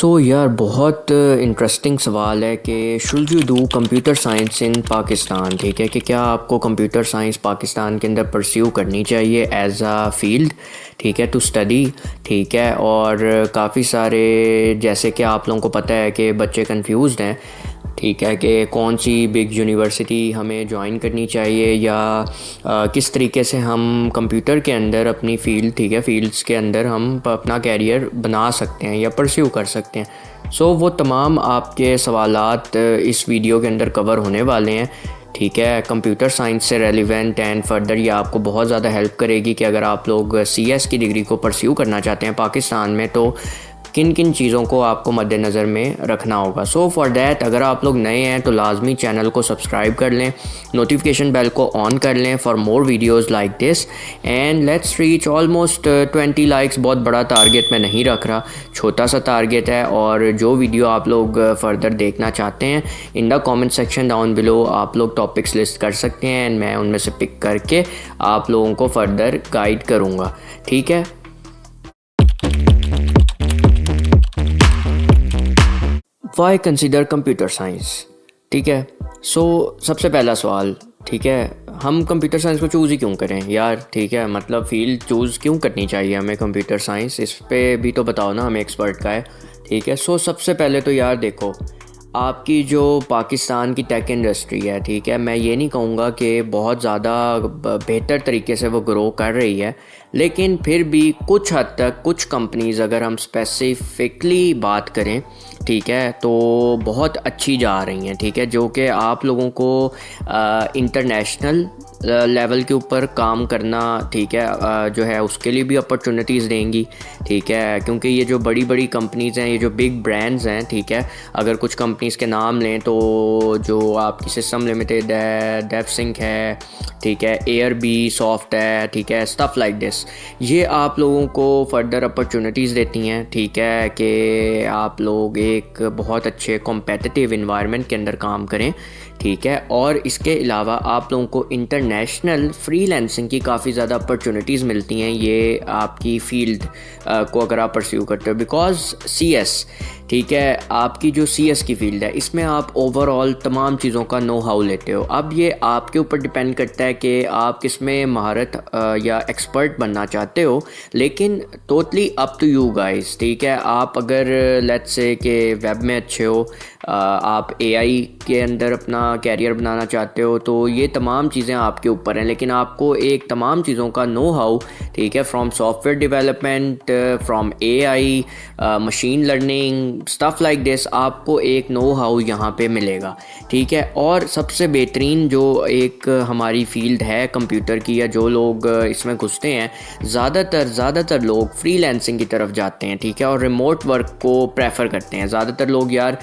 यार बहुत इंटरेस्टिंग सवाल है कि should you do computer science in Pakistan. ठीक है कि क्या आपको कंप्यूटर साइंस पाकिस्तान के अंदर परस्यू करनी चाहिए एज अ फील्ड। ठीक है, टू स्टडी। ठीक है, और काफ़ी सारे जैसे कि आप लोगों को पता है कि बच्चे कंफ्यूज्ड हैं। ठीक है कि कौन सी बिग यूनिवर्सिटी हमें ज्वाइन करनी चाहिए या किस तरीके से हम कंप्यूटर के अंदर अपनी फील्ड, ठीक है, फील्ड्स के अंदर हम अपना कैरियर बना सकते हैं या परस्यू कर सकते हैं। वो तमाम आपके सवालात इस वीडियो के अंदर कवर होने वाले हैं। ठीक है, कंप्यूटर साइंस से रेलिवेंट एंड फर्दर ये आपको बहुत ज़्यादा हेल्प करेगी कि अगर आप लोग CS की डिग्री को परस्यू करना चाहते हैं पाकिस्तान में तो किन किन चीज़ों को आपको मद्देनज़र में रखना होगा। फॉर दैट अगर आप लोग नए हैं तो लाजमी चैनल को सब्सक्राइब कर लें, नोटिफिकेशन बेल को ऑन कर लें for more videos like this and let's reach almost 20 likes. बहुत बड़ा टारगेट मैं नहीं रख रहा, छोटा सा टारगेट है। और जो वीडियो आप लोग फर्दर देखना चाहते हैं इन the comment section down below आप लोग टॉपिक्स लिस्ट कर सकते हैं एंड मैं उनमें से पिक करके आप लोगों को फर्दर गाइड करूँगा। ठीक है, वाई कंसिडर कंप्यूटर साइंस। ठीक है, सबसे पहला सवाल, ठीक है, हम कंप्यूटर साइंस को चूज़ ही क्यों करें यार। ठीक है, मतलब फील्ड चूज़ क्यों करनी चाहिए हमें कंप्यूटर साइंस, इस पे भी तो बताओ ना, हमें एक्सपर्ट का है। ठीक है, सबसे पहले तो यार देखो, आपकी जो पाकिस्तान की टेक इंडस्ट्री है, ठीक है, मैं ये नहीं कहूँगा कि बहुत ज़्यादा बेहतर तरीके से वो ग्रो कर रही है, लेकिन फिर भी कुछ हद तक कुछ कंपनीज़ अगर हम स्पेसिफिकली बात करें, ठीक है, तो बहुत अच्छी जा रही हैं। ठीक है, जो कि आप लोगों को इंटरनेशनल लेवल के ऊपर काम करना, ठीक है, जो है उसके लिए भी अपॉर्चुनिटीज़ देंगी। ठीक है, क्योंकि ये जो बड़ी बड़ी कंपनीज़ हैं, ये जो बिग ब्रांड्स हैं, ठीक है, अगर कुछ कंपनीज़ के नाम लें तो जो आपकी सिस्टम लिमिटेड है, डेवसिंक है, ठीक है, ARB सॉफ्ट है, ठीक है, स्टफ़ लाइक दिस, ये आप लोगों को फर्दर अपॉर्चुनिटीज़ देती हैं। ठीक है कि आप लोग एक बहुत अच्छे कॉम्पिटिटिव इन्वायरमेंट के अंदर काम करें। ठीक है, और इसके अलावा आप लोगों को इंटरनेशनल फ्रीलांसिंग की काफ़ी ज़्यादा अपॉर्चुनिटीज़ मिलती हैं ये आपकी फील्ड को अगर आप परस्यू करते हो, बिकॉज CS, ठीक है, आपकी जो CS की फील्ड है इसमें आप ओवरऑल तमाम चीज़ों का नो हाउ लेते हो। अब ये आपके ऊपर डिपेंड करता है कि आप किस में महारत या एक्सपर्ट बनना चाहते हो, लेकिन totally up to you guys. ठीक है, आप अगर लेट्स से कि वेब में अच्छे हो, आप AI के अंदर अपना कैरियर बनाना चाहते हो, तो ये तमाम चीज़ें आपके ऊपर हैं, लेकिन आपको एक तमाम चीज़ों का नो हाउ, ठीक है, from software development, from AI, machine learning, stuff like this, आपको एक नो हाउ यहाँ पे मिलेगा। ठीक है, और सबसे बेहतरीन जो एक हमारी फील्ड है कंप्यूटर की, या जो लोग इसमें घुसते हैं, ज़्यादातर लोग फ्रीलांसिंग की तरफ जाते हैं। ठीक है, और रिमोट वर्क को प्रेफर करते हैं ज़्यादातर लोग यार।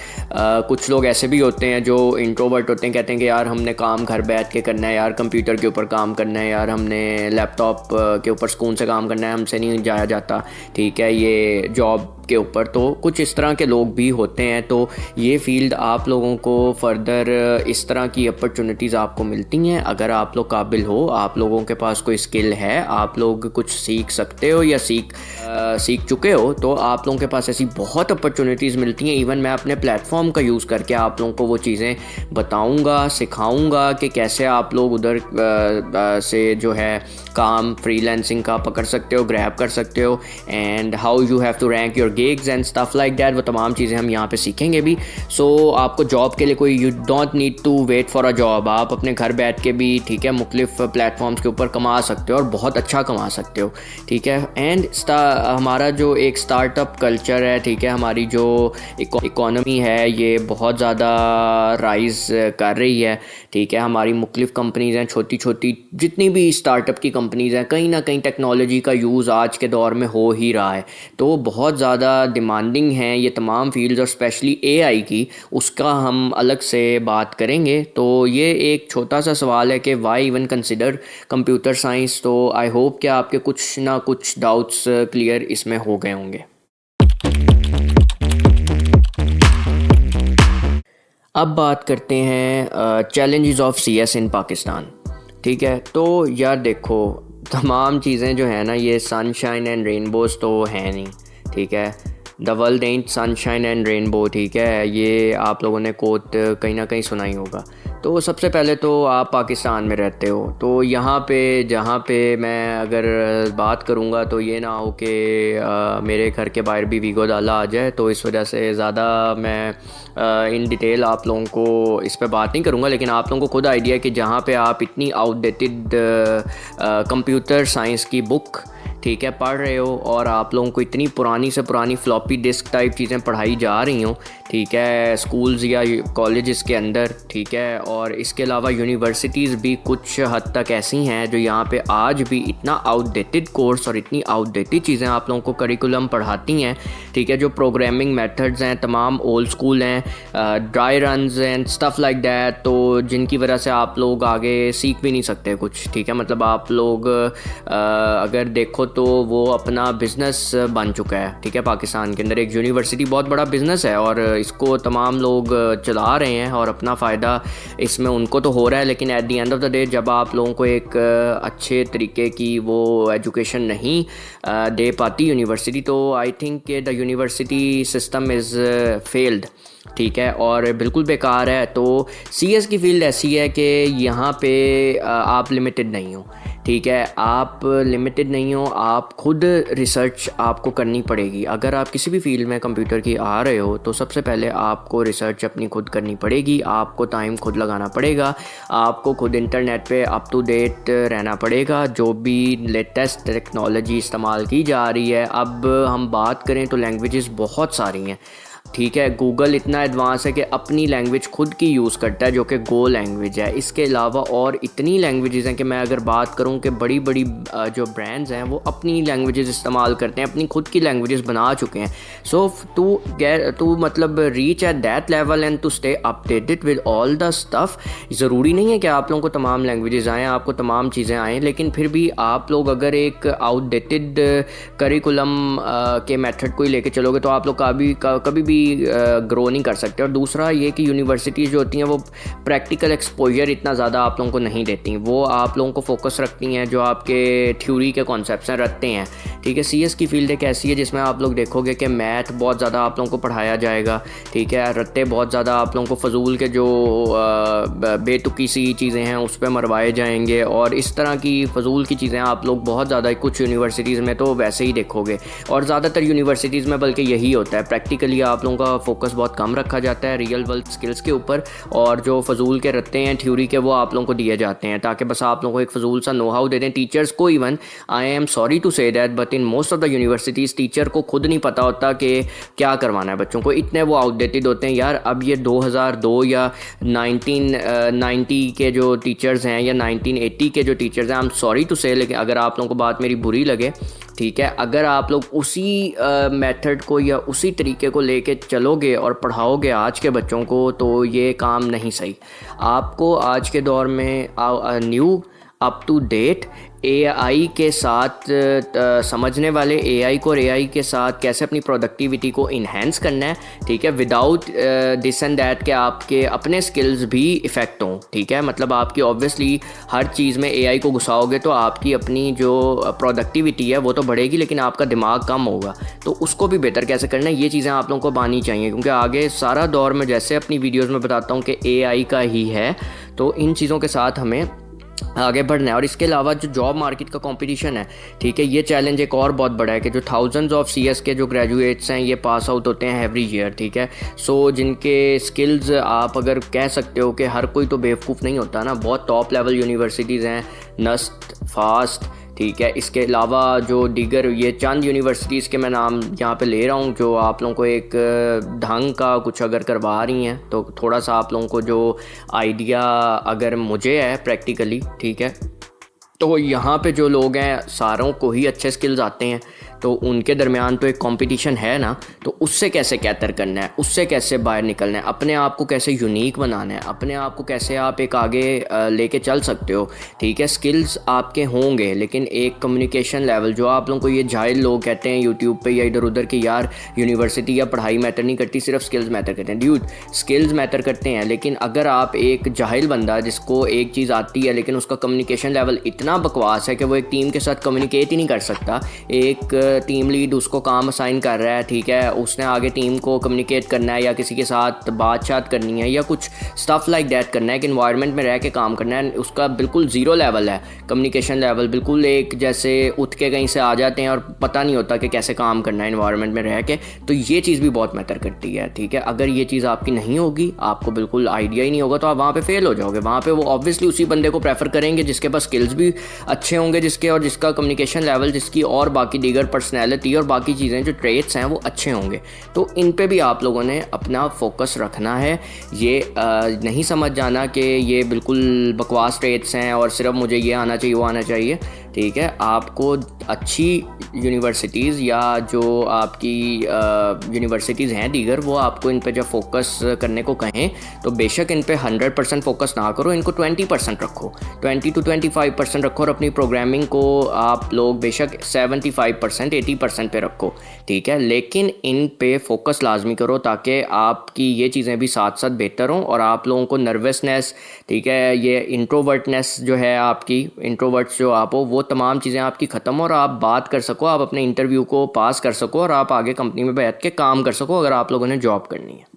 कुछ लोग ऐसे भी होते हैं जो इंट्रोवर्ट होते हैं, कहते हैं कि यार हमने काम घर बैठ के करना है यार, कंप्यूटर के ऊपर काम करना है यार, हमने लैपटॉप के ऊपर सुकून से काम करना है, हमसे नहीं जाया जाता। ठीक है, ये जॉब के ऊपर, तो कुछ इस तरह के लोग भी होते हैं। तो ये फील्ड आप लोगों को फर्दर इस तरह की अपॉर्चुनिटीज़ आपको मिलती हैं अगर आप लोग काबिल हो, आप लोगों के पास कोई स्किल है, आप लोग कुछ सीख सकते हो या सीख चुके हो, तो आप लोगों के पास ऐसी बहुत अपॉर्चुनिटीज़ मिलती हैं। इवन मैं अपने प्लेटफॉर्म का यूज़ करके आप लोगों को वो चीज़ें बताऊंगा, सिखाऊंगा कि कैसे आप लोग उधर से जो है काम फ्रीलांसिंग का पकड़ सकते हो, ग्रैब कर सकते हो, and how you have to rank your gigs and stuff like that. वो तमाम चीज़ें हम यहाँ पे सीखेंगे भी। आपको जॉब के लिए कोई, you don't need to wait for a job, आप अपने घर बैठ के भी, ठीक है, मुख्तलिफ प्लेटफॉर्म्स के ऊपर कमा सकते हो और बहुत अच्छा कमा सकते हो। ठीक है, एंड हमारा जो एक स्टार्टअप कल्चर है, ठीक है, हमारी जो इकोनॉमी है ये बहुत ज़्यादा राइज कर रही है। ठीक है, हमारी मुख्तलिफ कंपनीज़ हैं, छोटी छोटी जितनी भी स्टार्टअप की कंपनीज़ हैं, कहीं ना कहीं टेक्नोलॉजी का यूज़ आज के दौर में हो ही रहा है, तो बहुत ज़्यादा डिमांडिंग हैं ये तमाम फील्ड्स, और स्पेशली AI की, उसका हम अलग से बात करेंगे। तो ये एक छोटा सा सवाल है कि why even consider computer science. तो आई होप कि आपके कुछ ना कुछ डाउट्स क्लियर इसमें हो गए होंगे। अब बात करते हैं चैलेंजेस ऑफ CS इन पाकिस्तान। ठीक है, तो यार देखो, तमाम चीज़ें जो है ना, ये सनशाइन एंड रेनबोज तो है नहीं। ठीक है, the world and sunshine and rainbow, ठीक है, ये आप लोगों ने कोट कहीं ना कहीं सुना ही होगा। तो सबसे पहले तो आप पाकिस्तान में रहते हो, तो यहाँ पे जहाँ पे मैं अगर बात करूँगा तो ये ना हो कि मेरे घर के बाहर भी वीगो डाला आ जाए, तो इस वजह से ज़्यादा मैं इन डिटेल आप लोगों को इस पे बात नहीं करूँगा। लेकिन आप लोगों को खुद आइडिया है कि जहाँ पे आप इतनी आउटडेटेड कंप्यूटर साइंस की बुक, ठीक है, पढ़ रहे हो और आप लोगों को इतनी पुरानी से पुरानी फ्लॉपी डिस्क टाइप चीज़ें पढ़ाई जा रही हों, ठीक है, स्कूल्स या कॉलेजेस के अंदर, ठीक है, और इसके अलावा यूनिवर्सिटीज़ भी कुछ हद तक ऐसी हैं जो यहाँ पे आज भी इतना आउटडेटेड कोर्स और इतनी आउटडेटेड चीज़ें आप लोगों को करिकुलम पढ़ाती हैं, ठीक है, जो प्रोग्रामिंग मेथड्स हैं तमाम ओल्ड स्कूल हैं, dry runs and stuff like that, तो जिनकी वजह से आप लोग आगे सीख भी नहीं सकते कुछ, ठीक है। मतलब आप लोग अगर देखो तो वो अपना बिज़नेस बन चुका है, ठीक है, पाकिस्तान के अंदर एक यूनिवर्सिटी बहुत बड़ा बिज़नेस है और इसको तमाम लोग चला रहे हैं और अपना फ़ायदा इसमें उनको तो हो रहा है। लेकिन at the end of the day जब आप लोगों को एक अच्छे तरीके की वो एजुकेशन नहीं दे पाती यूनिवर्सिटी, तो I think the university system is failed, ठीक है, और बिल्कुल बेकार है। तो सीएस की फ़ील्ड ऐसी है कि यहाँ पे आप लिमिटेड नहीं हो, ठीक है, आप लिमिटेड नहीं हो, आप खुद रिसर्च आपको करनी पड़ेगी। अगर आप किसी भी फील्ड में कंप्यूटर की आ रहे हो तो सबसे पहले आपको रिसर्च अपनी खुद करनी पड़ेगी, आपको टाइम खुद लगाना पड़ेगा, आपको खुद इंटरनेट पे अप टू डेट रहना पड़ेगा, जो भी लेटेस्ट टेक्नोलॉजी इस्तेमाल की जा रही है। अब हम बात करें तो लैंग्वेजेस बहुत सारी हैं, ठीक है, गूगल इतना एडवांस है कि अपनी लैंग्वेज खुद की यूज़ करता है जो कि गो लैंग्वेज है। इसके अलावा और इतनी लैंग्वेजेस हैं कि मैं अगर बात करूं कि बड़ी बड़ी जो ब्रांड्स हैं वो अपनी लैंग्वेजेस इस्तेमाल करते हैं, अपनी खुद की लैंग्वेजेस बना चुके हैं। सो टू मतलब reach at that level and to stay updated with all the stuff, ज़रूरी नहीं है कि आप लोगों को तमाम लैंग्वेजेस आएँ, आपको तमाम चीज़ें आएँ, लेकिन फिर भी आप लोग अगर एक आउटडेटेड करिकुलम के मेथड को ही लेके चलोगे तो आप लोग कभी भी ग्रो नहीं कर सकते। और दूसरा ये कि यूनिवर्सिटीज़ जो होती हैं वो प्रैक्टिकल एक्सपोजर इतना ज़्यादा आप लोगों को नहीं देती, वो आप लोगों को फोकस रखती हैं जो आपके थ्योरी के कॉन्सेप्ट्स हैं रखते हैं, ठीक है। सीएस की फील्ड एक ऐसी है जिसमें आप लोग देखोगे कि मैथ बहुत ज़्यादा आप लोगों को पढ़ाया जाएगा, ठीक है, रट्टे बहुत ज़्यादा आप लोगों को फजूल के जो बेतुकी सी चीज़ें हैं उस पर मरवाए जाएंगे और इस तरह की फजूल की चीज़ें आप लोग बहुत ज़्यादा कुछ यूनिवर्सिटीज़ में तो वैसे ही देखोगे। और ज़्यादातर यूनिवर्सिटीज़ में बल्कि यही होता है, प्रैक्टिकली आप लोगों का फोकस बहुत कम रखा जाता है रियल वर्ल्ड स्किल्स के ऊपर, और जो फजूल के रखते हैं थ्योरी के वो आप लोगों को दिए जाते हैं ताकि बस आप लोगों को एक फजूल सा नो हाउ दे दें। टीचर्स को even, I am sorry to say that, but in most of the universities teacher को खुद नहीं पता होता कि क्या करवाना है बच्चों को, इतने वो आउटडेटेड होते हैं। यार अब ये 2002 या 1990 के जो टीचर्स हैं या 1980 के जो टीचर्स हैं, आई एम सॉरी टू से, लेकिन अगर आप लोगों को बात मेरी बुरी लगे, ठीक है, अगर आप लोग उसी मेथड को या उसी तरीके को लेके चलोगे और पढ़ाओगे आज के बच्चों को तो ये काम नहीं सही। आपको आज के दौर में new up to date AI के साथ समझने वाले एआई को और एआई के साथ कैसे अपनी प्रोडक्टिविटी को इन्हेंस करना है, ठीक है, विदाउट दिस एंड दैट के आपके अपने स्किल्स भी इफ़ेक्ट हों, ठीक है। मतलब आपकी ऑब्वियसली हर चीज़ में एआई को घुसाओगे तो आपकी अपनी जो प्रोडक्टिविटी है वो तो बढ़ेगी लेकिन आपका दिमाग कम होगा, तो उसको भी बेहतर कैसे करना है ये चीज़ें आप लोगों को आनी चाहिए, क्योंकि आगे सारा दौर में जैसे अपनी वीडियोज़ में बताता हूँ कि एआई का ही है, तो इन चीज़ों के साथ हमें आगे बढ़ना है। और इसके अलावा जो जॉब मार्केट का कंपटीशन है, ठीक है, ये चैलेंज एक और बहुत बड़ा है कि जो थाउजेंड्स ऑफ सीएस के जो ग्रेजुएट्स हैं ये पास आउट होते हैं एवरी ईयर, ठीक है। सो जिनके स्किल्स आप अगर कह सकते हो कि हर कोई तो बेवकूफ़ नहीं होता ना, बहुत टॉप लेवल यूनिवर्सिटीज़ हैं, नस्ट, फास्ट, ठीक है। इसके अलावा जो दीगर ये चंद यूनिवर्सिटीज़ के मैं नाम यहाँ पे ले रहा हूँ जो आप लोगों को एक ढंग का कुछ अगर करवा रही हैं तो थोड़ा सा आप लोगों को जो आइडिया अगर मुझे है प्रैक्टिकली, ठीक है, तो यहाँ पे जो लोग हैं सारों को ही अच्छे स्किल्स आते हैं, तो उनके दरमियान तो एक कंपटीशन है ना, तो उससे कैसे कैटर करना है, उससे कैसे बाहर निकलना है, अपने आप को कैसे यूनिक बनाना है, अपने आप को कैसे आप एक आगे लेके चल सकते हो, ठीक है। स्किल्स आपके होंगे लेकिन एक कम्युनिकेशन लेवल, जो आप लोगों को ये जाहिल लोग कहते हैं यूट्यूब पे या इधर उधर कि यार यूनिवर्सिटी या पढ़ाई मैटर नहीं करती, सिर्फ स्किल्स मैटर करते हैं। ड्यूड, स्किल्स मैटर करते हैं, लेकिन अगर आप एक जाहिल बंदा जिसको एक चीज़ आती है लेकिन उसका कम्युनिकेशन लेवल इतना बकवास है कि वो एक टीम के साथ कम्युनिकेट ही नहीं कर सकता, एक टीम लीड उसको काम असाइन कर रहा है, ठीक है, उसने आगे टीम को कम्युनिकेट करना है या किसी के साथ बातचीत करनी है या कुछ स्टफ लाइक दैट करना है, कि इन्वायरमेंट में रह के काम करना है, उसका बिल्कुल ज़ीरो लेवल है कम्युनिकेशन लेवल, बिल्कुल एक जैसे उठ के कहीं से आ जाते हैं और पता नहीं होता कि कैसे काम करना है इन्वायरमेंट में रह के, तो ये चीज़ भी बहुत मैटर करती है, ठीक है। अगर ये चीज़ आपकी नहीं होगी, आपको बिल्कुल आइडिया ही नहीं होगा, तो आप वहाँ पे फेल हो जाओगे। वहाँ पे वो ऑब्वियसली उसी बंदे को प्रेफर करेंगे जिसके पास स्किल्स भी अच्छे होंगे, जिसके और जिसका कम्युनिकेशन लेवल, जिसकी और बाकी दीगर पर्सनैलिटी और बाकी चीज़ें जो ट्रेट्स हैं वो अच्छे होंगे। तो इन पे भी आप लोगों ने अपना फोकस रखना है। ये नहीं समझ जाना कि ये बिल्कुल बकवास ट्रेट्स हैं और सिर्फ मुझे ये आना चाहिए वो आना चाहिए, ठीक है। आपको अच्छी यूनिवर्सिटीज़ या जो आपकी यूनिवर्सिटीज़ हैं दीगर, वो आपको इन पे जब फोकस करने को कहें तो बेशक इन पे 100% फोकस ना करो, इनको 20% रखो, 20 to 25% रखो, और अपनी प्रोग्रामिंग को आप लोग बेशक 75% 80% पे रखो, ठीक है। लेकिन इन पे फोकस लाजमी करो ताकि आपकी ये चीज़ें भी साथ साथ बेहतर हों और आप लोगों को नर्वसनेस, ठीक है, ये इंट्रोवर्टनेस जो है आपकी, इंट्रोवर्ट्स जो आप हो, वो तमाम चीज़ें आपकी ख़त्म हो और आप बात कर सको, आप अपने इंटरव्यू को पास कर सको और आप आगे कंपनी में बैठ के काम कर सको अगर आप लोगों ने जॉब करनी है।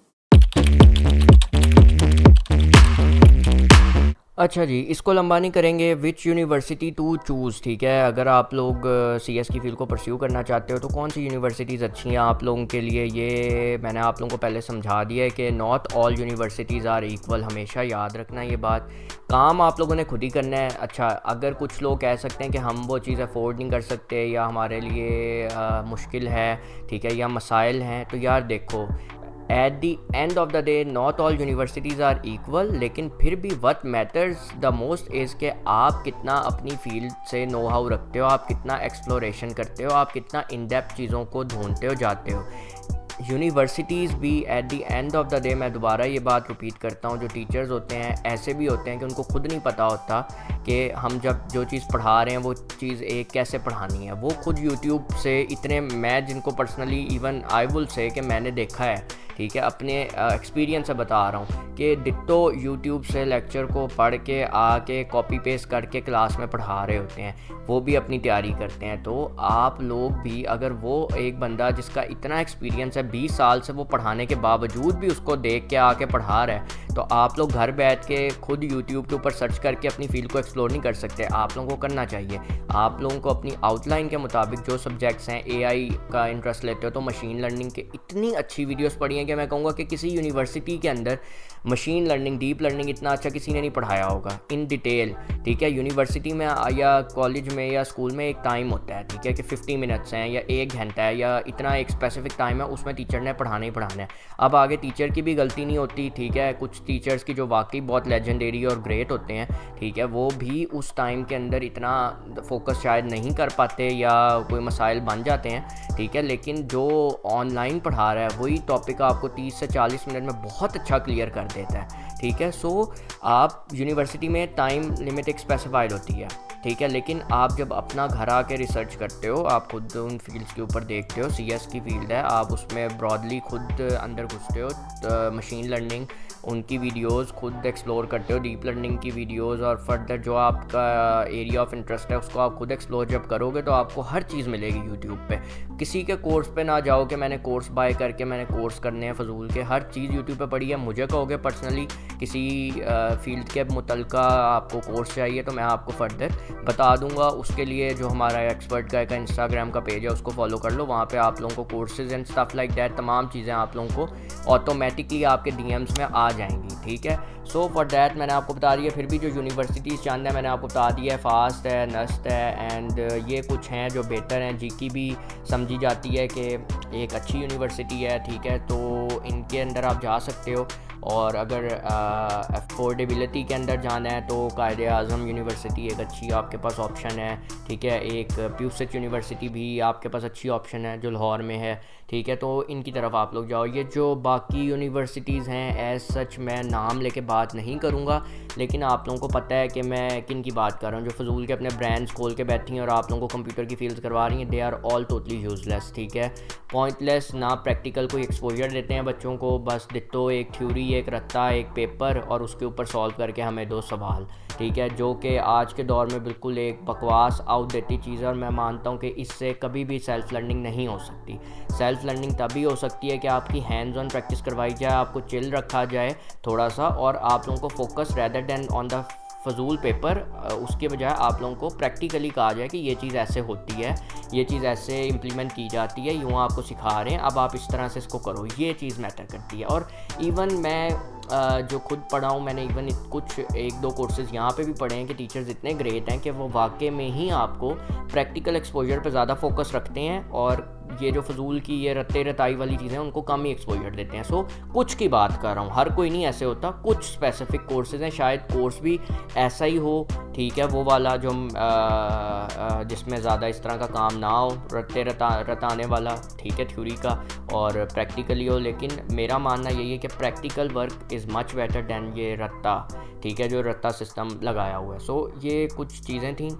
अच्छा जी, इसको लंबा नहीं करेंगे। विच यूनिवर्सिटी टू चूज़, ठीक है। अगर आप लोग CS की फील्ड को परस्यू करना चाहते हो तो कौन सी यूनिवर्सिटीज़ अच्छी हैं आप लोगों के लिए, ये मैंने आप लोगों को पहले समझा दिया है कि not all universities are equal. हमेशा याद रखना ये बात, काम आप लोगों ने खुद ही करना है। अच्छा, अगर कुछ लोग कह सकते हैं कि हम वो चीज़ अफोर्ड नहीं कर सकते या हमारे लिए मुश्किल है, ठीक है, या मसाइल हैं, तो यार देखो, at the end of the day not all universities are equal, लेकिन फिर भी what matters the most is कि आप कितना अपनी फील्ड से नो हाउ रखते हो, आप कितना एक्सप्लोरेशन करते हो, आप कितना इन डेप्थ चीज़ों को ढूंढते हो, जाते हो। यूनिवर्सिटीज़ भी eight the end of the day, मैं दोबारा ये बात रिपीट करता हूँ, जो टीचर्स होते हैं ऐसे भी होते हैं कि उनको खुद नहीं पता होता कि हम जब जो चीज़ पढ़ा रहे हैं वो चीज़ एक कैसे पढ़ानी है। वो खुद यूट्यूब से इतने, मैं जिनको personally even I will say कि मैंने देखा है, ठीक है, अपने एक्सपीरियंस से बता रहा हूँ कि डिट्टो यूट्यूब से लेक्चर को पढ़ के आके कॉपी पेस्ट करके क्लास में पढ़ा रहे होते हैं, वो भी अपनी तैयारी करते हैं। तो आप लोग भी, अगर वो एक बंदा जिसका इतना एक्सपीरियंस है 20 साल से, वो पढ़ाने के बावजूद भी उसको देख के आके पढ़ा रहा है, तो आप लोग घर बैठ के खुद यूट्यूब के ऊपर सर्च करके अपनी फील्ड को एक्सप्लोर नहीं कर सकते। आप लोगों को करना चाहिए, आप लोगों को अपनी आउटलाइन के मुताबिक जो सब्जेक्ट्स हैं, AI का इंटरेस्ट लेते हो तो मशीन लर्निंग के इतनी अच्छी वीडियोस पढ़ी हैं कि मैं कहूँगा कि किसी यूनिवर्सिटी के अंदर मशीन लर्निंग, डीप लर्निंग इतना अच्छा किसी ने नहीं पढ़ाया होगा इन डिटेल, ठीक है। यूनिवर्सिटी में या कॉलेज में या स्कूल में एक टाइम होता है, ठीक है, कि 50 मिनट्स हैं या 1 घंटा है या इतना एक स्पेसिफिक टाइम है, उसमें टीचर ने पढ़ाना ही पढ़ाना है। अब आगे टीचर की भी गलती नहीं होती, ठीक है। कुछ टीचर्स की जो वाकई बहुत लेजेंडरी और ग्रेट होते हैं, ठीक है, वो भी उस टाइम के अंदर इतना फोकस शायद नहीं कर पाते या कोई मसाइल बन जाते हैं, ठीक है। लेकिन जो ऑनलाइन पढ़ा रहा है वही टॉपिक आपको 30 से 40 मिनट में बहुत अच्छा क्लियर कर देता है, ठीक है। सो आप यूनिवर्सिटी में टाइम लिमिट एक स्पेसिफाइड होती है, ठीक है, लेकिन आप जब अपना घर आके रिसर्च करते हो, आप खुद उन फील्ड्स के ऊपर देखते हो, CS की फील्ड है, आप उसमें ब्रॉडली खुद अंदर घुसते हो, मशीन लर्निंग उनकी वीडियोस खुद एक्सप्लोर करते हो, डीप लर्निंग की वीडियोस, और फर्दर जो आपका एरिया ऑफ इंटरेस्ट है उसको आप खुद एक्सप्लोर जब करोगे तो आपको हर चीज़ मिलेगी यूट्यूब पे। किसी के कोर्स पे ना जाओ कि मैंने कोर्स बाय करके मैंने कोर्स करने हैं फजूल के, हर चीज़ यूट्यूब पे पड़ी है। मुझे कहोगे पर्सनली किसी फील्ड के मुतलका आपको कोर्स चाहिए तो मैं आपको फर्दर बता दूंगा। उसके लिए जो हमारा एक्सपर्ट गाय का इंस्टाग्राम का पेज है उसको फॉलो कर लो, वहाँ पे आप लोगों को courses and stuff like that तमाम चीज़ें आप लोगों को ऑटोमेटिकली आपके DMs में आ जाएंगी, ठीक है। सो फॉर दैट मैंने आपको बता दिया। फिर भी जो यूनिवर्सिटीज़ चांद है मैंने आपको बता दिया है, फास्ट है, नस्ट है, एंड ये कुछ हैं जो बेटर हैं। GK भी समझी जाती है कि एक अच्छी यूनिवर्सिटी है, ठीक है, तो इनके अंदर आप जा सकते हो। और अगर अफोर्डेबिलिटी के अंदर जाना है तो कायदे आज़म यूनिवर्सिटी एक अच्छी आपके पास ऑप्शन है, ठीक है। एक प्यूसेट यूनिवर्सिटी भी आपके पास अच्छी ऑप्शन है जो लाहौर में है, ठीक है। तो इनकी तरफ आप लोग जाओ। ये जो बाकी यूनिवर्सिटीज़ हैं एज सच मैं नाम लेके बात नहीं करूँगा, लेकिन आप लोगों को पता है कि मैं किन की बात कर रहा हूँ, जो फजूल के अपने ब्रांड्स खोल के बैठी हैं और आप लोगों को कंप्यूटर की फील्ड करवा रही हैं। They are all totally useless, ठीक है, पॉइंटलेस, ना प्रैक्टिकल कोई एक्सपोजर देते हैं बच्चों को, बस डिट्टो एक थ्योरी थ्योरी, एक रत्ता, एक पेपर और उसके ऊपर सॉल्व करके हमें 2 सवाल, ठीक है, जो कि आज के दौर में बिल्कुल एक बकवास आउटडेटेड चीज़ है। और मैं मानता हूँ कि इससे कभी भी सेल्फ़ लर्निंग नहीं हो सकती। सेल्फ़ लर्निंग तभी हो सकती है कि आपकी हैंड्स ऑन प्रैक्टिस करवाई जाए, आपको चिल रखा जाए थोड़ा सा, और आप लोगों को focus rather than on the फजूल पेपर, उसके बजाय आप लोगों को प्रैक्टिकली कहा जाए कि ये चीज़ ऐसे होती है, ये चीज़ ऐसे इम्प्लीमेंट की जाती है, यूँ आपको सिखा रहे हैं, अब आप इस तरह से इसको करो, ये चीज़ मैटर करती है। और इवन मैं जो खुद पढ़ा हूँ, मैंने इवन कुछ 1-2 कोर्सेज़ यहाँ पे भी पढ़े हैं कि टीचर्स इतने ग्रेट हैं कि वो वाकई में ही आपको प्रैक्टिकल एक्सपोजर पे ज़्यादा फोकस रखते हैं, और ये जो फजूल की ये रत्ते रताई वाली चीज़ें उनको कम ही एक्सपोजर देते हैं। सो कुछ की बात कर रहा हूँ, हर कोई नहीं ऐसे होता, कुछ स्पेसिफिक कोर्सेज़ हैं, शायद कोर्स भी ऐसा ही हो, ठीक है, वो वाला जो जिसमें ज़्यादा इस तरह का काम ना हो, रत्ते रताने वाला, ठीक है, थ्योरी का, और प्रैक्टिकली हो। लेकिन मेरा मानना यही है कि practical work is much better than ये रत्ता, ठीक है, जो रत्ता सिस्टम लगाया हुआ है। सो ये कुछ चीज़ें थी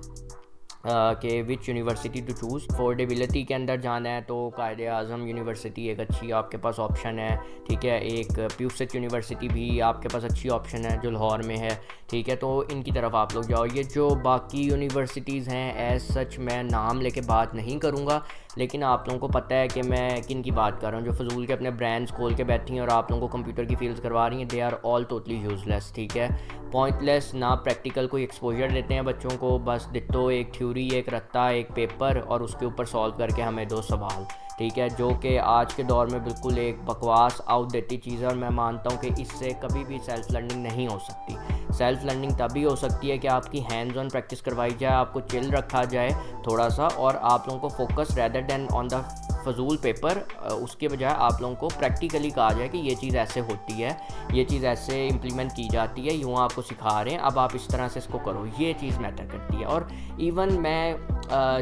कि which university to choose. Affordability के अंदर जाना है तो कायदे आज़म यूनिवर्सिटी एक अच्छी आपके पास ऑप्शन है, ठीक है, एक प्यूसेट यूनिवर्सिटी भी आपके पास अच्छी ऑप्शन है जो लाहौर में है, ठीक है, तो इनकी तरफ आप लोग जाओ। ये जो बाकी यूनिवर्सिटीज़ हैं एज सच मैं नाम लेके बात नहीं करूँगा, लेकिन आप लोगों को पता है कि मैं किन की बात कर रहा हूँ, जो फजूल के अपने ब्रांड्स खोल के बैठी हैं और आप लोगों को कंप्यूटर की फील्ड्स करवा रही हैं, they are all totally useless, ठीक है, पॉइंटलेस, ना प्रैक्टिकल कोई एक्सपोजर देते हैं बच्चों को, बस डिट्टो एक थ्योरी, एक रत्ता, एक पेपर और उसके ऊपर सॉल्व करके हमें 2 सवाल, ठीक है, जो कि आज के दौर में बिल्कुल एक बकवास आउटडेटेड चीज़ है। और मैं मानता हूँ कि इससे कभी भी सेल्फ़ लर्निंग नहीं हो सकती। सेल्फ़ लर्निंग तभी हो सकती है कि आपकी हैंड्स ऑन प्रैक्टिस करवाई जाए, आपको चिल रखा जाए थोड़ा सा, और आप लोगों को focus rather than on the फजूल पेपर, उसके बजाय आप लोगों को प्रैक्टिकली कहा जाए कि ये चीज़ ऐसे होती है, ये चीज़ ऐसे इम्प्लीमेंट की जाती है, यूँ आपको सिखा रहे हैं, अब आप इस तरह से इसको करो, ये चीज़ मैटर करती है। और इवन मैं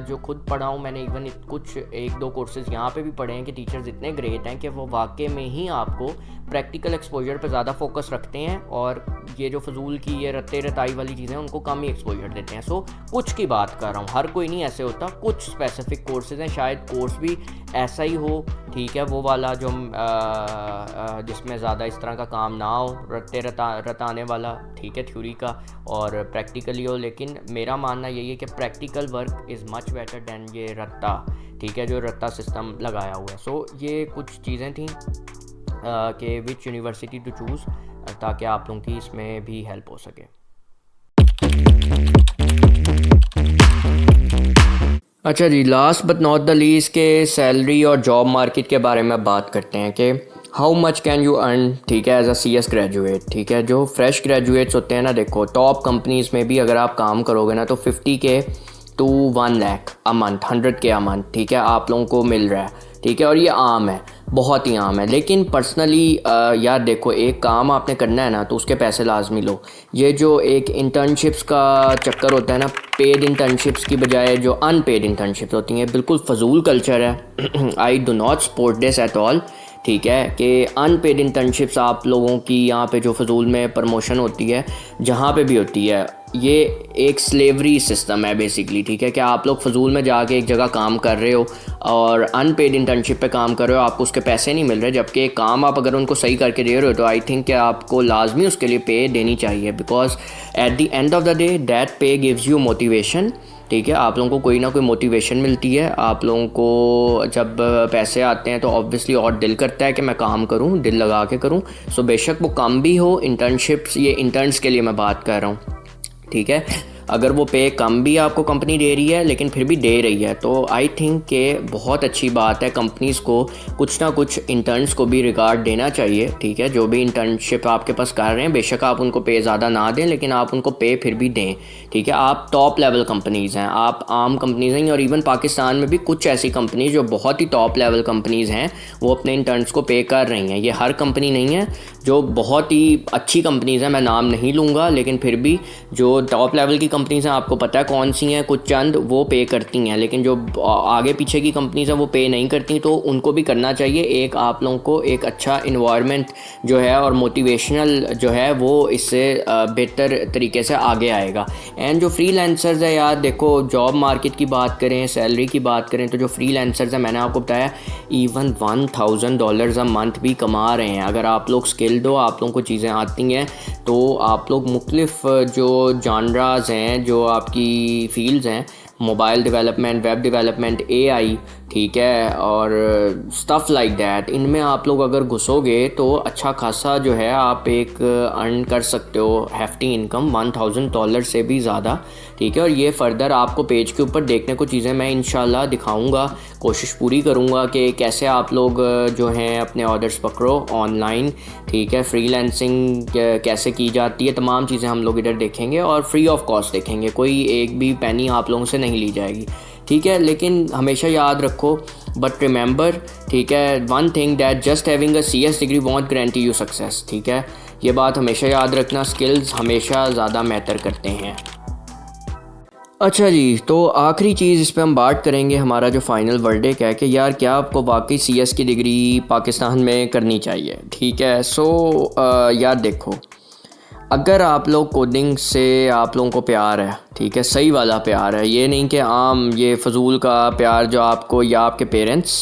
जो खुद पढ़ा हूँ, मैंने इवन कुछ 1-2 कोर्सेज़ यहाँ पे भी पढ़े हैं कि टीचर्स इतने ग्रेट हैं कि वो वाकई में ही आपको प्रैक्टिकल एक्सपोजर पे ज़्यादा फोकस रखते हैं, और ये जो फजूल की ये रत्ते रताई वाली चीज़ें उनको कम ही एक्सपोजर देते हैं। सो कुछ की बात कर रहा हूँ, हर कोई नहीं ऐसे होता, कुछ स्पेसिफिक कोर्सेज़ हैं, शायद कोर्स भी ऐसा ही हो, ठीक है, वो वाला जो जिसमें ज़्यादा इस तरह का काम ना हो, रत्ते रताने वाला, ठीक है, थ्योरी का, और प्रैक्टिकली हो। लेकिन मेरा मानना यही है कि practical work is much better than ये रत्ता, ठीक है, जो रत्ता सिस्टम लगाया हुआ है। सो ये कुछ चीज़ें थी कि विच यूनिवर्सिटी टू चूज़, ताकि आप लोगों की इसमें भी हेल्प हो सके। अच्छा जी, last but not the least के सैलरी और जॉब मार्केट के बारे में बात करते हैं कि how much can you earn, ठीक है, एज अ CS ग्रेजुएट, ठीक है, जो फ्रेश ग्रेजुएट्स होते हैं ना, देखो टॉप कंपनीज़ में भी अगर आप काम करोगे ना तो 50K to 1 lakh a month, 100K a month, ठीक है, आप लोगों को मिल रहा है, ठीक है, और ये आम है, बहुत ही आम है। लेकिन पर्सनली यार देखो, एक काम आपने करना है ना तो उसके पैसे लाजमी लो। ये जो एक इंटर्नशिप्स का चक्कर होता है ना, पेड इंटर्नशिप्स की बजाय जो अनपेड इंटर्नशिप्स होती हैं, बिल्कुल फजूल कल्चर है। I do not support this at all, ठीक है, कि अनपेड इंटर्नशिप्स आप लोगों की यहाँ पे जो फजूल में प्रमोशन होती है, जहाँ पे भी होती है, ये एक स्लेवरी सिस्टम है बेसिकली, ठीक है, कि आप लोग फजूल में जाके एक जगह काम कर रहे हो और अनपेड इंटर्नशिप पे काम कर रहे हो, आपको उसके पैसे नहीं मिल रहे, जबकि एक काम आप अगर उनको सही करके दे रहे हो तो आई थिंक कि आपको लाजमी उसके लिए पे देनी चाहिए, because at the end of the day that पे गिव्स यू मोटिवेशन, ठीक है, आप लोगों को कोई ना कोई मोटिवेशन मिलती है। आप लोगों को जब पैसे आते हैं तो ऑब्वियसली और दिल करता है कि मैं काम करूं, दिल लगा के करूं। सो बेशक वो कम भी हो, इंटर्नशिप्स, ये इंटर्न्स के लिए मैं बात कर रहा हूं, ठीक है, अगर वो पे कम भी आपको कंपनी दे रही है लेकिन फिर भी दे रही है, तो आई थिंक कि बहुत अच्छी बात है। कंपनीज़ को कुछ ना कुछ इंटर्न्स को भी रिगार्ड देना चाहिए, ठीक है, जो भी इंटर्नशिप आपके पास कर रहे हैं, बेशक आप उनको पे ज़्यादा ना दें लेकिन आप उनको पे फिर भी दें, ठीक है। आप टॉप लेवल कंपनीज़ हैं, आप आम कंपनीज़ हैं, और इवन पाकिस्तान में भी कुछ ऐसी कंपनीज़ जो बहुत ही टॉप लेवल कंपनीज़ हैं वो अपने इंटर्न्स को पे कर रही हैं। ये हर कंपनी नहीं है, जो बहुत ही अच्छी कंपनीज़ हैं, मैं नाम नहीं लूँगा, लेकिन फिर भी जो टॉप लेवल की कंपनीज़ हैं, आपको पता है कौन सी हैं, कुछ चंद वो पे करती हैं, लेकिन जो आगे पीछे की कंपनीज़ हैं वो पे नहीं करती, तो उनको भी करना चाहिए। एक आप लोगों को एक अच्छा इन्वायरमेंट जो है और मोटिवेशनल जो है वो इससे बेहतर तरीके से आगे आएगा। एंड जो फ्रीलांसर्स है यार, देखो जॉब मार्केट की बात करें, सैलरी की बात करें, तो जो फ्रीलांसर्स हैं मैंने आपको बताया इवन $1000 अ मंथ भी कमा रहे हैं। अगर आप लोग स्किल्ड हो, आप लोगों को चीज़ें आती हैं, तो आप लोग मुख्तलिफ जो जॉनराज हैं, जो आपकी फील्ड्स हैं, mobile development, web development, AI, ठीक है, और स्टफ़ लाइक दैट, इनमें आप लोग अगर घुसोगे तो अच्छा खासा जो है आप एक अर्न कर सकते हो हेफ्टी इनकम $1000 से भी ज़्यादा, ठीक है। और ये फ़र्दर आपको पेज के ऊपर देखने को चीज़ें मैं इंशाल्लाह दिखाऊंगा, कोशिश पूरी करूंगा कि कैसे आप लोग जो हैं अपने ऑर्डर्स पकड़ो ऑनलाइन, ठीक है। फ्रीलांसिंग कैसे की जाती है, तमाम चीज़ें हम लोग इधर देखेंगे और फ्री ऑफ कॉस्ट देखेंगे, कोई एक भी पैनी आप लोगों से नहीं ली जाएगी, ठीक है। लेकिन हमेशा याद रखो, बट रिमेंबर, ठीक है, one thing that just having a CS degree want guarantee you success, ठीक है। ये बात हमेशा याद रखना, स्किल्स हमेशा ज़्यादा मैटर करते हैं। अच्छा जी, तो आखिरी चीज़ इस पे हम बात करेंगे, हमारा जो फाइनल वर्डिक्ट है कि यार क्या आपको वाकई CS की डिग्री पाकिस्तान में करनी चाहिए, ठीक है। यार देखो, अगर आप लोग कोडिंग से आप लोगों को प्यार है, ठीक है, सही वाला प्यार है, ये नहीं कि आम ये फजूल का प्यार जो आपको या आपके पेरेंट्स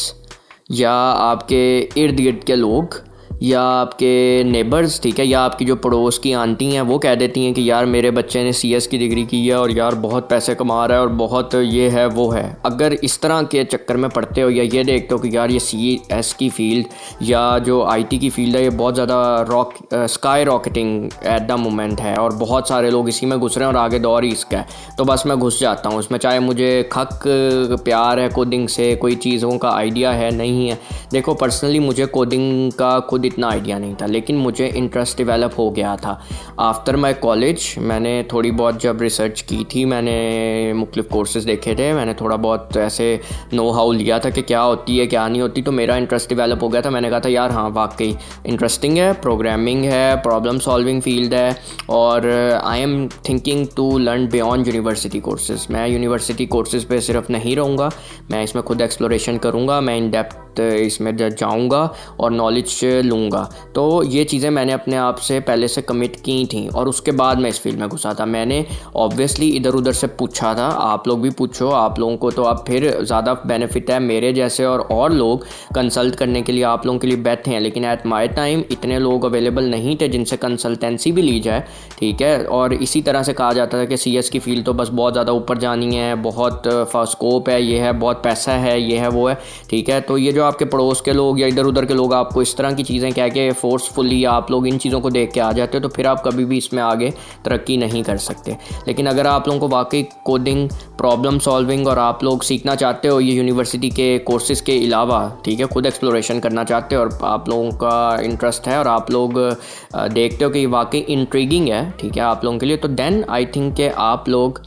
या आपके इर्द गिर्द के लोग या आपके नेबर्स, ठीक है, या आपकी जो पड़ोस की आंटी हैं वो कह देती हैं कि यार मेरे बच्चे ने CS की डिग्री की है और यार बहुत पैसे कमा रहा है और बहुत ये है वो है। अगर इस तरह के चक्कर में पड़ते हो या ये देखते हो कि यार ये CS की फ़ील्ड या जो IT की फ़ील्ड है ये बहुत ज़्यादा sky rocketing at the moment है और बहुत सारे लोग इसी में घुस रहे हैं और आगे दौर ही इसका है, तो बस मैं घुस जाता हूँ इसमें, चाहे मुझे खक प्यार है कोडिंग से, कोई चीज़ों का आइडिया है नहीं है। देखो पर्सनली मुझे कोडिंग का खुद इतना आइडिया नहीं था, लेकिन मुझे इंटरेस्ट डेवलप हो गया था आफ्टर माई कॉलेज। मैंने थोड़ी बहुत जब रिसर्च की थी, मैंने मुख्तलिफ कोर्सेज़ देखे थे, मैंने थोड़ा बहुत ऐसे नो हाउ लिया था कि क्या होती है क्या नहीं होती, तो मेरा इंटरेस्ट डेवलप हो गया था। मैंने कहा था यार हाँ वाकई इंटरेस्टिंग है, प्रोग्रामिंग है, प्रॉब्लम सॉल्विंग फील्ड है, और I am thinking to learn beyond university courses. मैं यूनिवर्सिटी कोर्सेज़ पे सिर्फ नहीं रहूँगा, मैं इसमें खुद एक्सप्लोरेशन करूँगा, मैं इन डेप्थ इसमें जाऊँगा और नॉलेज लूँगा। तो ये चीज़ें मैंने अपने आप से पहले से कमिट की थी और उसके बाद मैं इस फील्ड में घुसा था। मैंने ऑब्वियसली इधर उधर से पूछा था, आप लोग भी पूछो, आप लोगों को तो अब फिर ज़्यादा बेनिफिट है मेरे जैसे, और लोग कंसल्ट करने के लिए आप लोगों के लिए बैठे हैं, लेकिन एट माई टाइम इतने लोग अवेलेबल नहीं थे जिनसे कंसल्टेंसी भी ली जाए, ठीक है। और इसी तरह से कहा जाता था कि CS की फ़ील्ड तो बस बहुत ज़्यादा ऊपर जानी है, बहुत स्कोप है, ये है, बहुत पैसा है, ये है वो है, ठीक है। तो ये जो आपके पड़ोस के लोग या इधर उधर के लोग आपको इस तरह की चीज़ें कह के फोर्सफुली आप लोग इन चीज़ों को देख के आ जाते हो, तो फिर आप कभी भी इसमें आगे तरक्की नहीं कर सकते। लेकिन अगर आप लोगों को वाकई कोडिंग, प्रॉब्लम सॉल्विंग और आप लोग सीखना चाहते हो ये यूनिवर्सिटी के कोर्सेज़ के अलावा, ठीक है, खुद एक्सप्लोरेशन करना चाहते हो और आप लोगों का इंटरेस्ट है और आप लोग देखते हो कि वाकई इंट्रीगिंग है, ठीक है, आप लोगों के लिए, तो देन आई थिंक कि आप लोग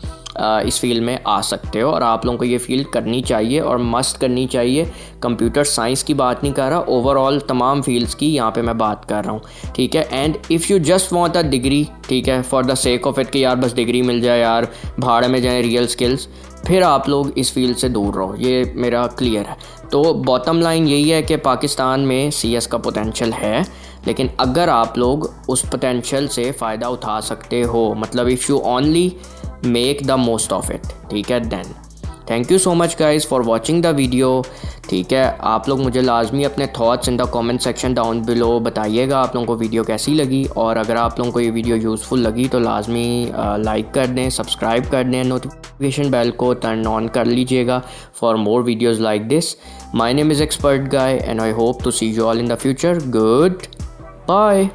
इस फील्ड में आ सकते हो और आप लोगों को ये फील्ड करनी चाहिए और मस्ट करनी चाहिए। कंप्यूटर साइंस की बात नहीं कर रहा, ओवरऑल तमाम फील्ड्स की यहाँ पे मैं बात कर रहा हूँ, ठीक है। And if you just want a degree, ठीक है, for the sake of it कि यार बस डिग्री मिल जाए यार, भाड़ में जाए रियल स्किल्स, फिर आप लोग इस फील्ड से दूर रहो, ये मेरा क्लियर है। तो बॉटम लाइन यही है कि पाकिस्तान में CS का पोटेंशियल है, लेकिन अगर आप लोग उस पोटेंशियल से फ़ायदा उठा सकते हो, मतलब if you only make the most of it, ठीक है, then thank you so much guys for watching the video, ठीक है। आप लोग मुझे लाजमी अपने thoughts in the comment section down below बताइएगा आप लोगों को वीडियो कैसी लगी, और अगर आप लोगों को ये वीडियो यूज़फुल लगी तो लाजमी लाइक कर दें, सब्सक्राइब कर दें, नोटिफिकेशन बेल को टर्न ऑन कर लीजिएगा for more videos like this. My name is expert guy and I hope to see you all in the future. Good bye.